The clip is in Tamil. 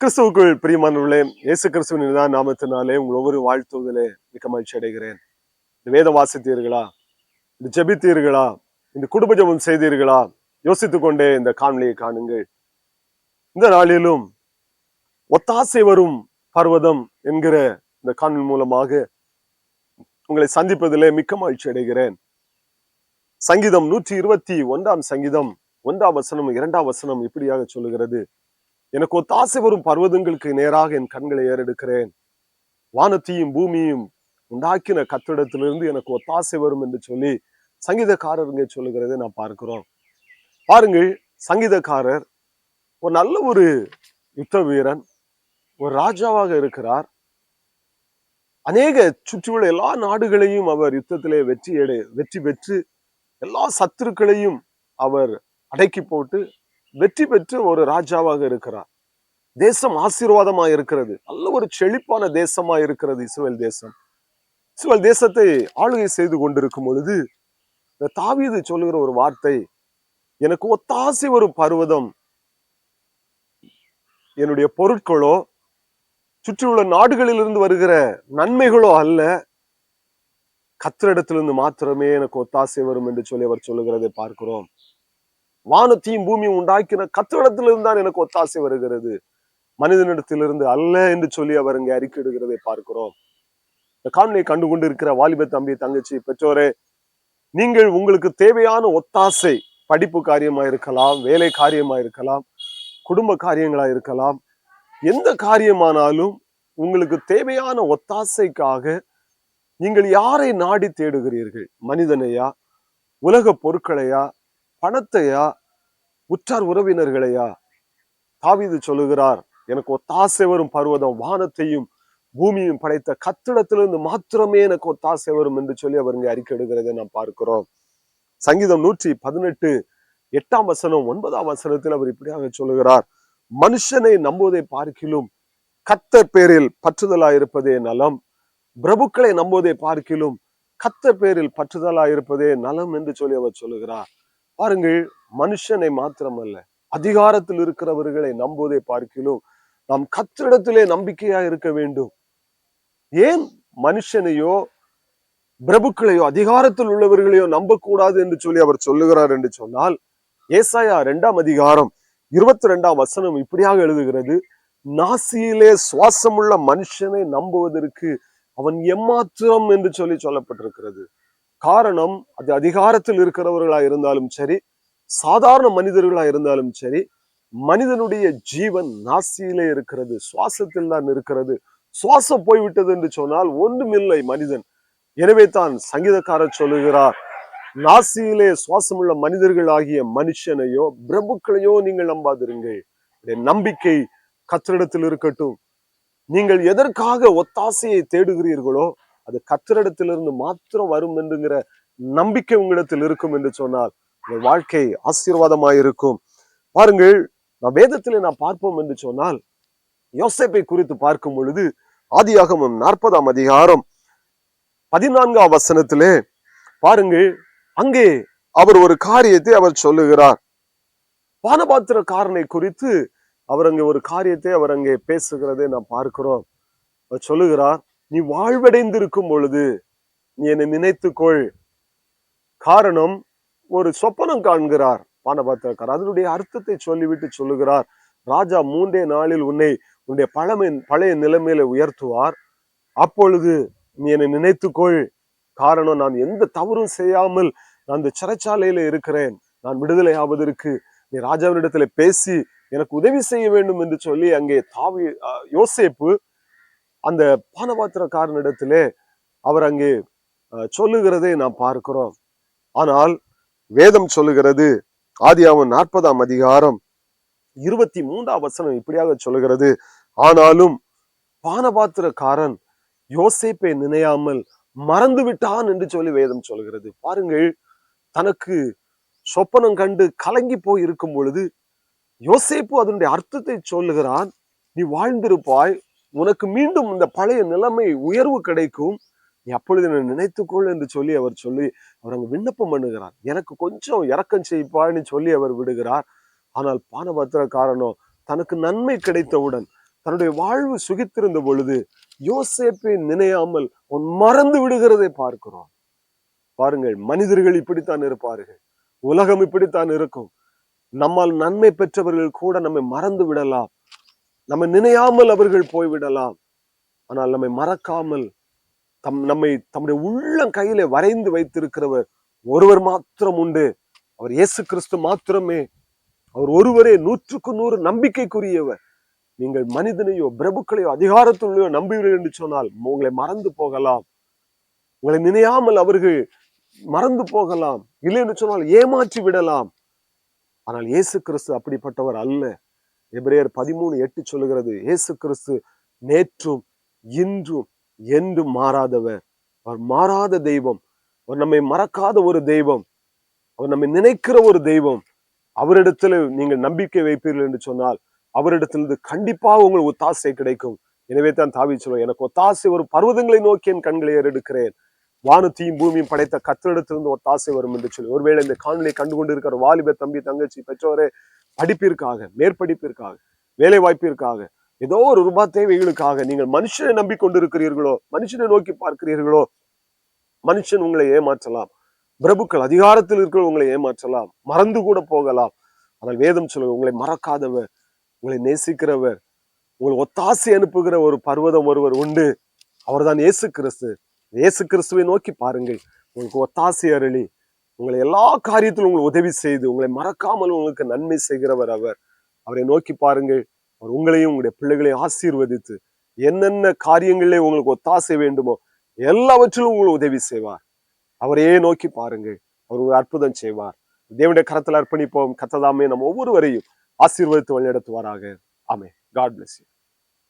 கிறிஸ்துவுக்குள் பிரியமானவர்களே, இயேசு கிறிஸ்துவின் நாமத்தினாலே உங்கள் ஒவ்வொரு வாழ்த்துவதிலே மிக்க மகிழ்ச்சி அடைகிறேன். இந்த வேத வாசித்தீர்களா? இந்த ஜெபித்தீர்களா? இந்த குடும்ப ஜெபம் செய்தீர்களா? யோசித்துக் கொண்டே இந்த காணொளியை காணுங்கள். இந்த நாளிலும் ஒத்தாசை வரும் பர்வதம் என்கிற இந்த காணொளி மூலமாக உங்களை சந்திப்பதிலே மிக்க மகிழ்ச்சி அடைகிறேன். சங்கீதம் 121 சங்கீதம் 1 வசனம் 2 வசனம் இப்படியாக சொல்லுகிறது: எனக்கு ஒத்தாசை வரும் பர்வதங்களுக்கு நேராக என் கண்களை ஏறெடுக்கிறேன். வானத்தையும் பூமியும் உண்டாக்கின கத்திடத்திலிருந்து எனக்கு ஒத்தாசை வரும் என்று சொல்லி சங்கீதக்காரருங்க சொல்லுகிறதை நாம் பார்க்கிறோம். பாருங்கள், சங்கீதக்காரர் ஒரு நல்ல ஒரு யுத்த வீரன், ஒரு ராஜாவாக இருக்கிறார். அநேக சுற்றியுள்ள எல்லா நாடுகளையும் அவர் யுத்தத்திலே வெற்றி பெற்று எல்லா சத்துருக்களையும் அவர் அடக்கி போட்டு வெற்றி பெற்று ஒரு ராஜாவாக இருக்கிறார். தேசம் ஆசீர்வாதமா இருக்கிறது. நல்ல ஒரு செழிப்பான தேசமா இருக்கிறது இஸ்ரவேல் தேசம். இஸ்ரவேல் தேசத்தை ஆளுகை செய்து கொண்டிருக்கும் பொழுது இந்த தாவீது சொல்லுகிற ஒரு வார்த்தை: எனக்கு ஒத்தாசை வரும் பர்வதம் என்னுடைய பொருட்களோ சுற்றியுள்ள நாடுகளில் இருந்து வருகிற நன்மைகளோ அல்ல, கர்த்தரிடத்திலிருந்து மாத்திரமே எனக்கு ஒத்தாசை வரும் என்று சொல்லி அவர் சொல்லுகிறதை பார்க்கிறோம். வானத்தையும் பூமியும் உண்டாக்கின கர்த்தரிடத்திலிருந்து தான் எனக்கு ஒத்தாசை வருகிறது, மனிதனிடத்திலிருந்து அல்ல என்று சொல்லி அவர் இங்கே அறிக்கையிடுகிறதை பார்க்கிறோம். இந்த காணொலியை கண்டு கொண்டு இருக்கிற வாலிப தம்பி, தங்கச்சி, பெற்றோரே, நீங்கள் உங்களுக்கு தேவையான ஒத்தாசை, படிப்பு காரியமா இருக்கலாம், வேலை காரியமா இருக்கலாம், குடும்ப காரியங்களா இருக்கலாம், எந்த காரியமானாலும் உங்களுக்கு தேவையான ஒத்தாசைக்காக நீங்கள் யாரை நாடி தேடுகிறீர்கள்? மனிதனையா, உலக பொருட்களையா, பணத்தையா, உற்றார் உறவினர்களையா? தாவீது சொல்லுகிறார், எனக்கு ஒத்தாசை வரும் பர்வதம் வானத்தையும் பூமியும் படைத்த கர்த்தரிடத்திலிருந்து மாத்திரமே எனக்கு ஒத்தாசை வரும் என்று சொல்லி அவர் இங்கே அறிக்கையிடுகிறதை நாம் பார்க்கிறோம். சங்கீதம் 118 8 வசனம் 9 வசனத்தில் அவர் இப்படியாக சொல்லுகிறார்: மனுஷனை நம்புவதை பார்க்கிலும் கர்த்தர் பேரில் பற்றுதலாயிருப்பதே நலம், பிரபுக்களை நம்புவதை பார்க்கிலும் கர்த்தர் பேரில் பற்றுதலாயிருப்பதே நலம் என்று சொல்லி அவர் சொல்லுகிறார். பாருங்கள், மனுஷனை மாத்திரமல்ல, அதிகாரத்தில் இருக்கிறவர்களை நம்புவதை பார்க்கிலும் நாம் கர்த்தரிடத்திலே நம்பிக்கையா இருக்க வேண்டும். ஏன் மனுஷனையோ பிரபுக்களையோ அதிகாரத்தில் உள்ளவர்களையோ நம்பக்கூடாது என்று சொல்லி அவர் சொல்லுகிறார் என்று சொன்னால், ஏசாயா 2 அதிகாரம் 22 வசனம் இப்படியாக எழுதுகிறது: நாசியிலே சுவாசமுள்ள மனுஷனை நம்புவதற்கு அவன் எம்மாத்திரம் என்று சொல்லி சொல்லப்பட்டிருக்கிறது. காரணம், அது அதிகாரத்தில் இருக்கிறவர்களா இருந்தாலும் சரி, சாதாரண மனிதர்களா இருந்தாலும் சரி, மனிதனுடைய ஜீவன் நாசியிலே இருக்கிறது, சுவாசத்தில் தான் இருக்கிறது. சுவாசம் போய்விட்டது என்று சொன்னால் ஒன்றுமில்லை மனிதன். எனவே தான் சங்கீதக்காரர் சொல்லுகிறார், நாசியிலே சுவாசமுள்ள மனிதர்கள் ஆகிய மனுஷனையோ பிரபுக்களையோ நீங்கள் நம்பாதிருங்கள், நம்பிக்கை கர்த்தரிடத்தில் இருக்கட்டும். நீங்கள் எதற்காக ஒத்தாசையை தேடுகிறீர்களோ அது கர்த்தரிடத்திலிருந்து மாத்திரம் வரும் என்கிற நம்பிக்கை உங்களிடத்தில் இருக்கும் என்று சொன்னால் உங்கள் வாழ்க்கை ஆசீர்வாதமாயிருக்கும். பாருங்கள், நான் வேதத்திலே நாம் பார்ப்போம் என்று சொன்னால், யோசேப்பை குறித்து பார்க்கும் பொழுது ஆதியாகமம் 40 அதிகாரம் 14 வசனத்திலே பாருங்கள், அங்கே அவர் ஒரு காரியத்தை அவர் சொல்லுகிறார். பானபாத்திரக்காரனை குறித்து அவர் அங்கே ஒரு காரியத்தை அவர் அங்கே பேசுகிறதை நாம் பார்க்கிறோம். அவர் சொல்லுகிறார், நீ வாழ்வடைந்திருக்கும் பொழுது நீ என்னை நினைத்துக்கொள். காரணம், ஒரு சொப்பனம் காண்கிறார் பானபாத்திரக்காரர். அதனுடைய அர்த்தத்தை சொல்லிவிட்டு சொல்லுகிறார், ராஜா 3 நாளில் உன்னுடைய பழைய நிலைமையில உயர்த்துவார். அப்பொழுது நீ என்னை நினைத்துக்கொள். காரணம், நான் எந்த தவறும் செய்யாமல் நான் இந்த சிறைச்சாலையில இருக்கிறேன். நான் விடுதலை ஆவதற்கு நீ ராஜாவினிடத்துல பேசி எனக்கு உதவி செய்ய வேண்டும் என்று சொல்லி அங்கே யோசேப்பு அந்த பானபாத்திரக்காரனிடத்திலே அவர் அங்கே சொல்லுகிறதை நாம் பார்க்கிறோம். ஆனால் வேதம் சொல்லுகிறது, ஆதியாகமம் 40 அதிகாரம் 23 வசனம் இப்படியாக சொல்லுகிறது: ஆனாலும் பானபாத்திரக்காரன் யோசேப்பை நினையாமல் மறந்து விட்டான் என்று சொல்லி வேதம் சொல்கிறது. பாருங்கள், தனக்கு சொப்பனம் கண்டு கலங்கி போய் இருக்கும் பொழுது யோசேப்பு அதனுடைய அர்த்தத்தை சொல்லுகிறான். நீ வாழ்ந்திருப்பாய், உனக்கு மீண்டும் இந்த பழைய நிலைமை உயர்வு கிடைக்கும், நீ அப்பொழுது என்னை நினைத்துக்கொள் என்று சொல்லி அவர் அங்க விண்ணப்பம் பண்ணுகிறார். எனக்கு கொஞ்சம் இரக்கம் செய்ப்பான்னு சொல்லி அவர் விடுகிறார். ஆனால் பானபாத்திரக்காரனோ தனக்கு நன்மை கிடைத்தவுடன், தன்னுடைய வாழ்வு சுகித்திருந்த பொழுது யோசேப்பை நினையாமல் அவன் மறந்து விடுகிறதை பார்க்கிறோம். பாருங்கள், மனிதர்கள் இப்படித்தான் இருப்பார்கள், உலகம் இப்படித்தான் இருக்கும். நம்மால் நன்மை பெற்றவர்கள் கூட நம்மை மறந்து விடலாம், நம்மை நினையாமல் அவர்கள் போய்விடலாம். ஆனால் நம்மை மறக்காமல் நம்மை தம்முடைய உள்ளம் கையிலே வரைந்து வைத்திருக்கிறவர் ஒருவர் மாத்திரம் உண்டு. அவர் இயேசு கிறிஸ்து மாத்திரமே. அவர் ஒருவரே 100க்கு 100 நம்பிக்கைக்குரியவர். நீங்கள் மனிதனையோ பிரபுக்களையோ அதிகாரத்துள்ளையோ நம்புவீர்கள் என்று சொன்னால் உங்களை மறந்து போகலாம், உங்களை நினையாமல் அவர்கள் மறந்து போகலாம், இல்லை என்று சொன்னால் ஏமாற்றி விடலாம். ஆனால் இயேசு கிறிஸ்து அப்படிப்பட்டவர் அல்ல. எபிரேயர் 13:8 சொல்லுகிறது, இயேசு கிறிஸ்து நேற்றும் இன்றும் என்றும் மாறாதவர். அவர் மாறாத தெய்வம். அவர் நம்மை மறக்காத ஒரு தெய்வம். அவர் நம்மை நினைக்கிற ஒரு தெய்வம். அவரிடத்துல நீங்கள் நம்பிக்கை வைப்பீர்கள் என்று சொன்னால் அவரிடத்திலிருந்து கண்டிப்பாக உங்களுக்கு ஒத்தாசை கிடைக்கும். எனவே தான் தாவீது சொல்லுவார், எனக்கு ஒத்தாசை ஒரு பர்வதங்களை நோக்கி என் கண்களை ஏறெடுக்கிறேன், வானத்தையும் பூமியும் படைத்த கர்த்தரிடத்திலிருந்து ஒத்தாசை வரும் என்று சொல்லி. ஒருவேளை இந்த காணொலியை கண்டுகொண்டு இருக்கிற வாலிப தம்பி தங்கச்சி பெற்றோரே, படிப்பிற்காக, மேற்படிப்பிற்காக, வேலை வாய்ப்பிற்காக, ஏதோ ஒரு ரூபாய் தேவைகளுக்காக நீங்கள் மனுஷனை நம்பிக்கொண்டிருக்கிறீர்களோ, மனுஷனை நோக்கி பார்க்கிறீர்களோ, மனுஷன் உங்களை ஏமாற்றலாம், பிரபுக்கள் அதிகாரத்தில் இருக்கிற உங்களை ஏமாற்றலாம், மறந்து கூட போகலாம். ஆனால் வேதம் சொல்லுங்க, உங்களை மறக்காதவர், உங்களை நேசிக்கிறவர், உங்களை ஒத்தாசை அனுப்புகிற ஒரு பர்வதம் ஒருவர் உண்டு. அவர்தான் இயேசு கிறிஸ்து. இயேசு கிறிஸ்துவை நோக்கி பாருங்கள். உங்களுக்கு ஒத்தாசை அருளி உங்களை எல்லா காரியத்திலும் உங்களுக்கு உதவி செய்து உங்களை மறக்காமல் உங்களுக்கு நன்மை செய்கிறவர் அவர். அவரை நோக்கி பாருங்கள். அவர் உங்களையும் உங்களுடைய பிள்ளைகளையும் ஆசீர்வதித்து என்னென்ன காரியங்களிலே உங்களுக்கு ஒத்தாசை வேண்டுமோ எல்லாவற்றிலும் உங்களுக்கு உதவி செய்வார். அவரையே நோக்கி பாருங்கள், அவர் ஒரு அற்புதம் செய்வார். தேவனுடைய கரத்தில் அர்ப்பணிப்போம். கர்த்தர் தாமே நம்ம ஒவ்வொருவரையும் ஆசீர்வதித்து வழிநடத்துவாராக. ஆமென். God bless you.